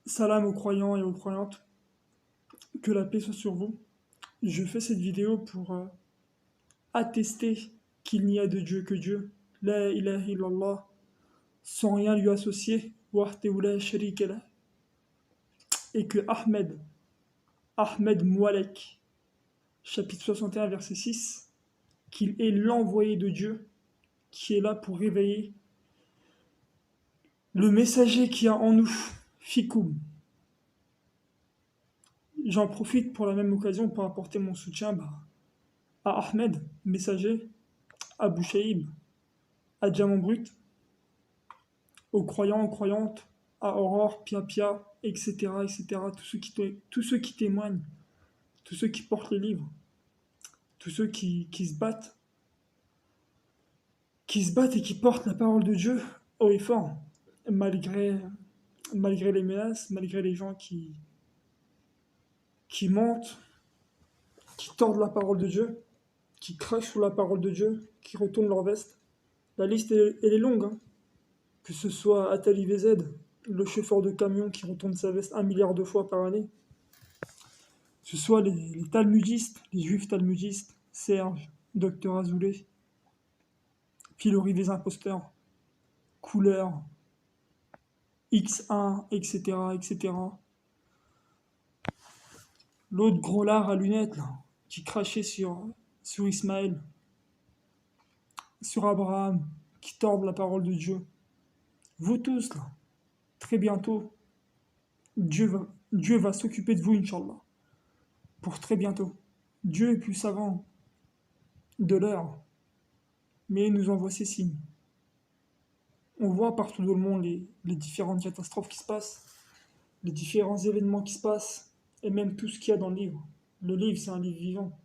Salam aux croyants et aux croyantes, que la paix soit sur vous. Je fais cette vidéo pour attester qu'il n'y a de Dieu que Dieu, la ilaha illallah, sans rien lui associer, wahdahu la sharika lah, et que Ahmed Moualek, chapitre 61, verset 6, qu'il est l'envoyé de Dieu qui est là pour réveiller le messager qui a en nous, Fikoum. J'en profite pour la même occasion pour apporter mon soutien à Ahmed, messager, à Bouchaïb, à Diamant Brut, aux croyants, aux croyantes, à Aurore, Pia Pia, etc., etc., tous ceux qui témoignent, tous ceux qui portent les livres, tous ceux qui se battent et qui portent la parole de Dieu haut et fort, malgré, malgré les menaces, malgré les gens qui mentent, qui tordent la parole de Dieu, qui crachent sur la parole de Dieu, qui retournent leur veste. La liste, elle est longue, hein. Que ce soit Atali VZ, le chauffeur de camion qui retourne sa veste 1 milliard de fois par année, que ce soit les talmudistes, les juifs talmudistes, Serge, Docteur Azoulay, Pilori des imposteurs, Couleur, X1, etc., etc. L'autre gros lard à lunettes, là, qui crachait sur Ismaël, sur Abraham, qui tordent la parole de Dieu. Vous tous, là, très bientôt, Dieu va s'occuper de vous, Inch'Allah. Pour très bientôt. Dieu est plus savant de l'heure, mais il nous envoie ses signes. On voit partout dans le monde les différentes catastrophes qui se passent, les différents événements qui se passent, et même tout ce qu'il y a dans le livre. Le livre, c'est un livre vivant.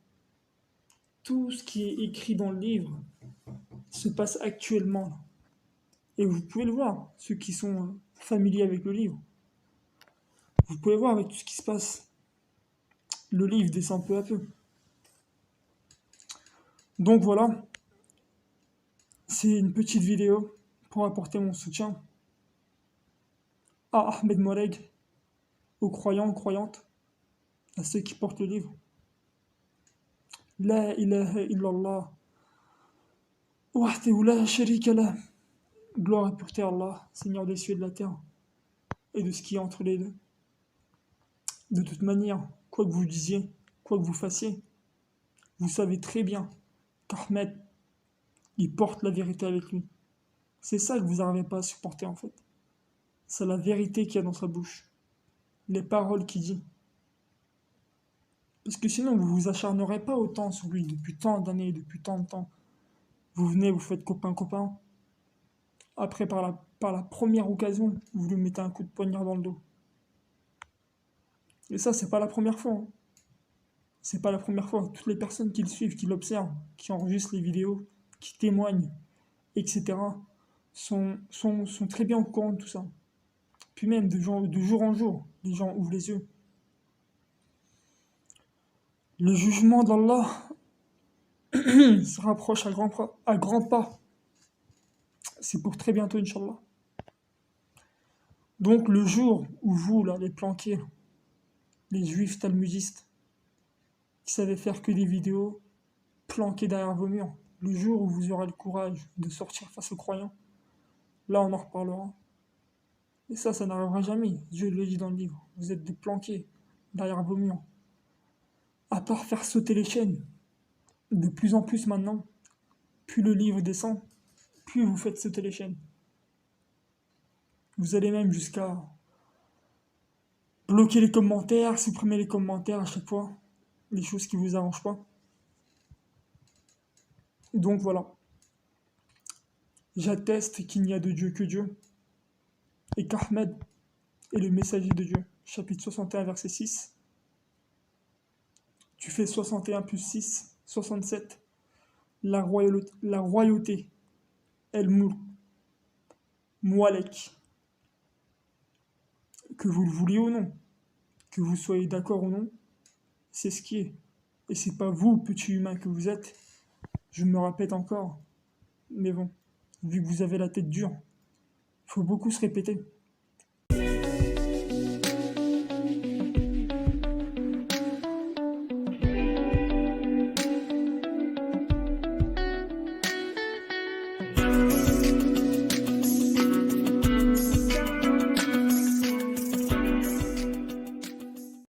Tout ce qui est écrit dans le livre se passe actuellement. Et vous pouvez le voir, ceux qui sont familiers avec le livre. Vous pouvez voir avec tout ce qui se passe. Le livre descend peu à peu. Donc voilà, c'est une petite vidéo pour apporter mon soutien à Ahmed Moleg, aux croyants, aux croyantes, à ceux qui portent le livre. La ilaha illallah, wahdahu la sharika lah. Gloire et pureté à Allah, Seigneur des cieux et de la terre, et de ce qui est entre les deux. De toute manière, quoi que vous disiez, quoi que vous fassiez, vous savez très bien qu'Ahmed, il porte la vérité avec lui. C'est ça que vous n'arrivez pas à supporter en fait. C'est la vérité qu'il y a dans sa bouche, les paroles qu'il dit. Parce que sinon, vous vous acharnerez pas autant sur lui depuis tant d'années, depuis tant de temps. Vous venez, vous faites copain-copain. Après, par la première occasion, vous lui mettez un coup de poignard dans le dos. Et ça, c'est pas la première fois, hein. C'est pas la première fois. Toutes les personnes qui le suivent, qui l'observent, qui enregistrent les vidéos, qui témoignent, etc., sont très bien au courant de tout ça. Puis même, de jour en jour, les gens ouvrent les yeux. Le jugement d'Allah se rapproche à grands pas. C'est pour très bientôt, Inch'Allah. Donc, le jour où vous, là, les planqués, les juifs talmudistes, qui savaient faire que des vidéos planquées derrière vos murs, le jour où vous aurez le courage de sortir face aux croyants, là, on en reparlera. Et ça n'arrivera jamais. Dieu le dit dans le livre. Vous êtes des planqués derrière vos murs. À part faire sauter les chaînes, de plus en plus maintenant, plus le livre descend, plus vous faites sauter les chaînes. Vous allez même jusqu'à bloquer les commentaires, supprimer les commentaires à chaque fois, les choses qui vous arrangent pas. Donc voilà, j'atteste qu'il n'y a de Dieu que Dieu, et qu'Ahmed est le messager de Dieu. Chapitre 61, verset 6. Tu fais 61 plus 6, 67. La royauté, El Moul, Moualek, que vous le vouliez ou non, que vous soyez d'accord ou non, c'est ce qui est. Et c'est pas vous, petit humain que vous êtes, je me répète encore, mais bon, vu que vous avez la tête dure, il faut beaucoup se répéter.